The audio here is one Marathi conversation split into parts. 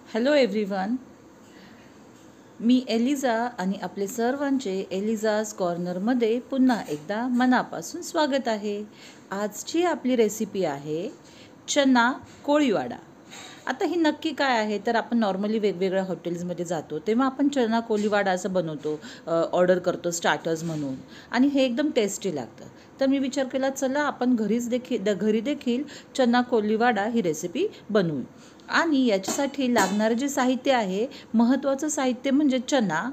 हॅलो एव्हरीवन, मी एलिझा आणि आपले सर्वांचे एलिझाज कॉर्नरमध्ये पुन्हा एकदा मनापासून स्वागत आहे. आजची आपली रेसिपी आहे चना कोळीवाडा. आता ही नक्की काय आहे तर आपण नॉर्मली वेगवेगळ्या हॉटेल्समध्ये जातो तेव्हा आपण चना कोळीवाडा असं बनवतो, ऑर्डर करतो स्टार्टर्स म्हणून, आणि हे एकदम टेस्टी लागतं. तर मी विचार केला चला आपण घरी देखील चना कोळीवाडा ही रेसिपी बनवू. आणि याच्यासाठी लागणारं जे साहित्य आहे, महत्त्वाचं साहित्य म्हणजे चना,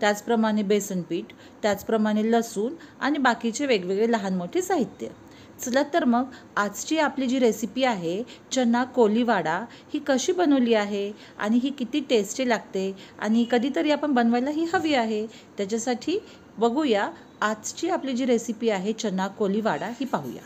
त्याचप्रमाणे बेसन पीठ, त्याचप्रमाणे लसूण आणि बाकीचे वेगवेगळे लहान मोठे साहित्य. चला तर मग आजची आपली जी रेसिपी आहे चना कोळीवाडा ही कशी बनवली आहे आणि ही किती टेस्टी लागते आणि कधीतरी आपण बनवायला ही हवी आहे, त्याच्यासाठी बघूया आजची आपली जी रेसिपी आहे चना कोळीवाडा ही पाहूया.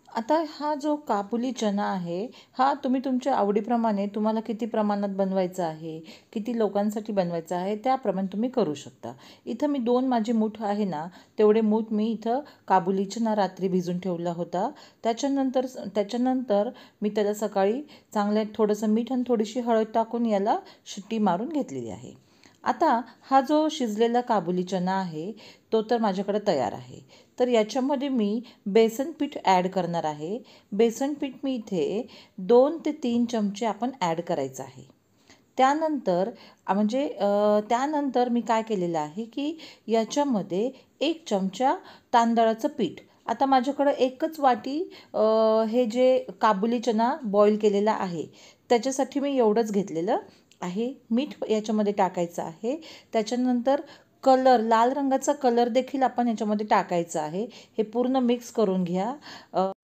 आता हा जो काबुली चना आहे हा तुम्ही तुमच्या आवडीप्रमाणे तुम्हाला किती प्रमाणात बनवायचा आहे, किती लोकांसाठी बनवायचा आहे त्याप्रमाणे तुम्ही करू शकता. इथं मी 2 माझे मूठ आहे ना तेवढे मूठ मी इथं काबुली चना रात्री भिजून ठेवला होता. त्याच्यानंतर मी त्याला सकाळी चांगलं थोडंसं मीठ आणि थोडीशी हळद टाकून याला शिट्टी मारून घेतलेली आहे. आता हा जो शिजलेला काबुली चना आहे तो तर माझ्याकडे तयार आहे. तर याच्यामध्ये मी बेसन पीठ ॲड करणार आहे. बेसन पीठ मी इथे 2 ते 3 चमचे आपण ॲड करायचं आहे. त्यानंतर मी काय केलेलं आहे की याच्यामध्ये 1 चमचा तांदळाचं पीठ. आता माझ्याकडं एकच वाटी हे जे काबुली चना बॉईल केलेला आहे त्याच्यासाठी मी एवढंच घेतलेलं आहे. मीठ याच्यामध्ये टाकायचं आहे. त्याच्यानंतर लाल रंगाचा कलर देखील आपण याच्यामध्ये टाकायचा आहे. हे पूर्ण मिक्स करून घ्या.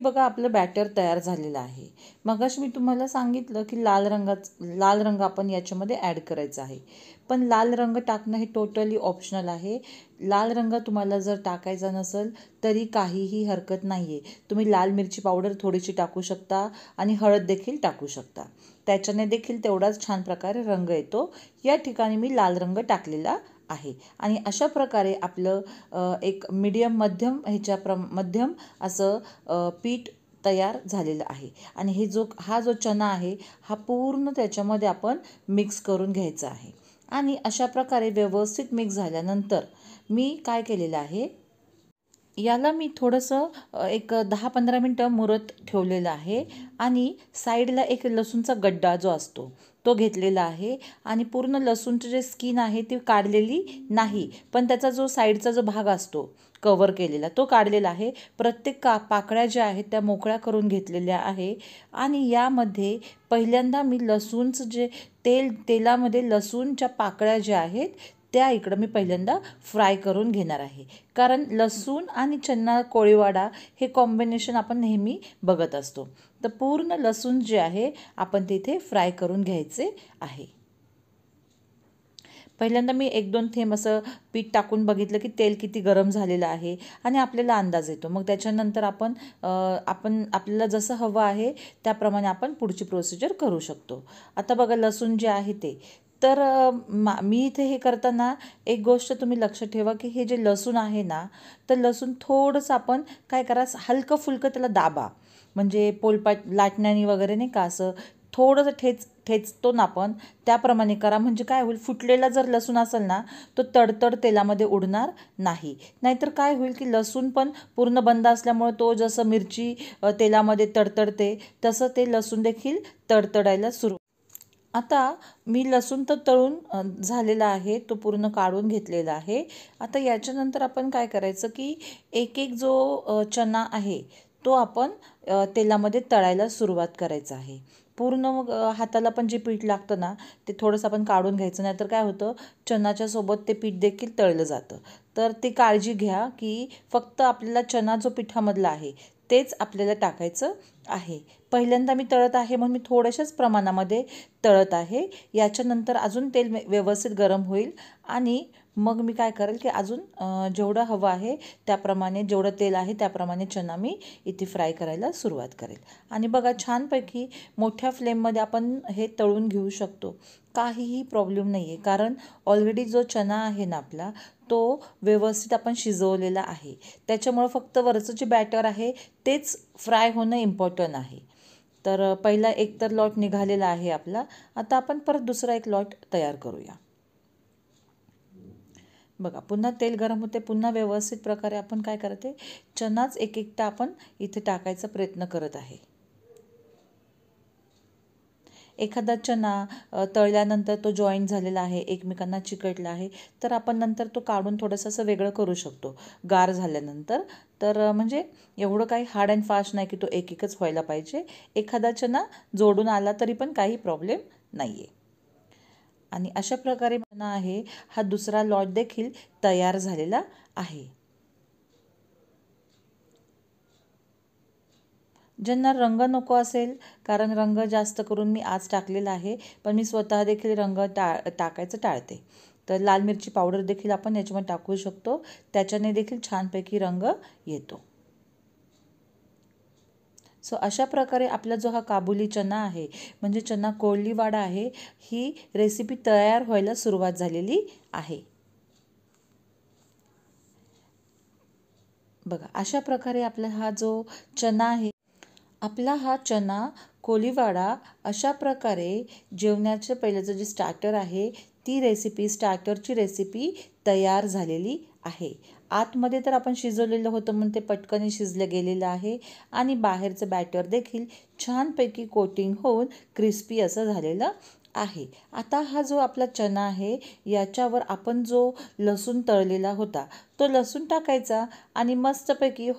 बघा आपलं बॅटर तयार झालेलं आहे. मगाशी मी तुम्हाला सांगितलं की लाल रंग आपण याच्यामध्ये ॲड करायचा आहे, पण लाल रंग टाकणं हे टोटली ऑप्शनल आहे. लाल रंग तुम्हाला जर टाकायचा नसेल तरी काहीही हरकत नाही आहे. तुम्ही लाल मिरची पावडर थोडीशी टाकू शकता आणि हळद देखील टाकू शकता. त्याच्याने देखील तेवढाच छान प्रकारे रंग येतो. या ठिकाणी मी लाल रंग टाकलेला आहे आणि अशा प्रकारे आपलं एक मध्यम असं पीठ तयार झालेलं आहे. आणि हा जो चना आहे हा पूर्ण त्याच्यामध्ये आपण मिक्स करून घ्यायचा आहे. आणि अशा प्रकारे व्यवस्थित मिक्स झाल्यानंतर मी काय केलेलं आहे, याला मी थोडंसं एक 10-15 मिनटं मुरत ठेवलेलं आहे. आणि साईडला एक लसूणचा गड्डा जो असतो तो घेतलेला आहे. आणि पूर्ण लसूणचं जे स्किन आहे ती काढलेली नाही, पण त्याचा जो साईडचा जो भाग असतो कवर केलेला तो काढलेला आहे. प्रत्येक पाकळ्या ज्या आहेत त्या मोकळ्या करून घेतलेल्या आहे. आणि यामध्ये पहिल्यांदा मी लसूणचं जे तेलामध्ये लसूणच्या पाकळ्या ज्या आहेत त्या इकडं मी पहिल्यांदा फ्राय करून घेणार आहे. कारण लसूण आणि चना कोळीवाडा हे कॉम्बिनेशन आपण नेहमी बघत असतो. तर पूर्ण लसूण जे आहे आपण तिथे फ्राय करून घ्यायचे आहे. पहिल्यांदा मी 1-2 थेंब असं पीठ टाकून बघितलं की तेल किती गरम झालेलं आहे आणि आपल्याला अंदाज येतो. मग त्याच्यानंतर आपण आपल्याला जसं हवं आहे त्याप्रमाणे आपण पुढची प्रोसिजर करू शकतो. आता बघा लसूण जे आहे ते तर मी इथे हे करताना एक गोष्ट तुम्ही लक्षात ठेवा की हे जे लसूण आहे ना तर लसूण थोडंसं आपण काय करा, हलकं फुलकं त्याला दाबा. म्हणजे पोलपाट लाटण्याने वगैरे नाही का, असं थोडंसं ठेचतो ना आपण त्याप्रमाणे करा. म्हणजे काय होईल, फुटलेला जर लसूण असेल ना तो तडतड तेलामध्ये उडणार नाही. नाहीतर काय होईल की लसूण पण पूर्ण बंद असल्यामुळे तो जसं मिरची तेलामध्ये तडतडते तसं ते लसूण देखील तडतडायला सुरू. आता मी लसूण तर तळून झालेला आहे, तो पूर्ण काढून घेतलेला आहे. आता याच्यानंतर आपण काय करायचं की एक जो चना आहे तो आपण तेलामध्ये तळायला सुरुवात करायचं आहे. पूर्ण मग हाताला पण जे पीठ लागतं ना ते थोडंसं आपण काढून घ्यायचं, नाही तर काय होतं चनाच्या सोबत ते पीठ देखील तळलं जातं. तर ती काळजी घ्या की फक्त आपल्याला चना जो पिठामधला आहे तेच आपल्याला टाकायचं आहे. पहिल्यांदा मी तळत आहे म्हणून मी थोड्याशाच प्रमाणामध्ये तळत आहे. याच्यानंतर अजून तेल व्यवस्थित गरम होईल आणि मग मी काय करेल की अजून जेवढं हवं आहे त्याप्रमाणे, जेवढं तेल आहे त्याप्रमाणे चना मी इथे फ्राय करायला सुरुवात करेल. आणि बघा छानपैकी मोठ्या फ्लेममध्ये आपण हे तळून घेऊ शकतो, काहीही प्रॉब्लेम नाही आहे. कारण ऑलरेडी जो चना आहे ना आपला तो व्यवस्थित आपण शिजवलेला आहे. त्याच्यामुळं फक्त वरचं जे बॅटर आहे तेच फ्राय होणं इम्पॉर्टंट आहे. तर पहिला एक तर लॉट निघालेला आहे आपला. आता आपण परत दुसरा एक लॉट तयार करूया. बघा, पुन्हा तेल गरम होते. पुन्हा व्यवस्थित प्रकारे आपण काय करते, चनाच एक एकटा आपण इथे टाकायचा प्रयत्न करत आहे. एखादा चना तळल्यानंतर तो जॉईंट झालेला आहे, एकमेकांना चिकटला आहे, तर आपण नंतर तो काढून थोडंसं असं वेगळं करू शकतो गार झाल्यानंतर. तर म्हणजे एवढं काही हार्ड अँड फास्ट नाही की तो एक एकच व्हायला पाहिजे. एखादा चना जोडून आला तरी पण काही प्रॉब्लेम नाही आहे. आणि अशा प्रकारे चना आहे हा दुसरा लॉट देखील तयार झालेला आहे. ज्यांना रंग नको असेल, कारण रंग जास्त करून मी आज टाकलेला आहे, पण मी स्वतः देखील रंग टाकायचं टाळते. तर लाल मिरची पावडर देखील आपण याच्यामध्ये टाकू शकतो. त्याच्याने देखील छानपैकी रंग येतो. सो अशा प्रकारे आपला जो हा काबुली चना आहे, म्हणजे चना कोळीवाडा आहे, ही रेसिपी तयार व्हायला सुरुवात झालेली आहे. बघा, अशा प्रकारे आपला हा जो चना आहे, आपला हा चना कोळीवाडा अशा प्रकारे जेवणाचं पहिल्याचं जे स्टार्टर आहे, ती रेसिपी, स्टार्टरची रेसिपी तयार झालेली आहे. आतमध्ये तर आपण शिजवलेलं होतं म्हणून ते पटकन शिजलं गेलेलं आहे आणि बाहेरचं बॅटर देखील छानपैकी कोटिंग होऊन क्रिस्पी असं झालेलं आहे. आता हा जो आपला चना आहे, याच्यावर आपण जो लसूण तळलेला होता तो लसूण टाकायचा आणि मस्तपैकी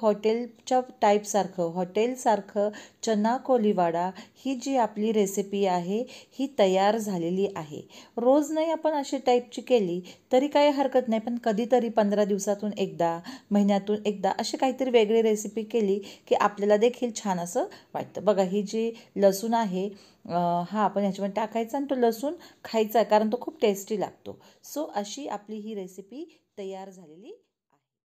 हॉटेलसारखं चना कोळीवाडा ही जी आपली रेसिपी आहे ही तयार झालेली आहे. रोज नाही आपण अशी टाईपची केली तरी काही हरकत नाही, पण कधीतरी 15 दिवसातून एकदा, महिन्यातून एकदा अशी काहीतरी वेगळी रेसिपी केली की आपल्याला देखील छान असं वाटतं. बघा, ही जी लसूण आहे हा आपण ह्याच्यामध्ये टाकायचा आणि तो लसूण खायचा, कारण तो खूप टेस्टी लागतो. सो अशी आपली ही रेसिपी तयार झालेली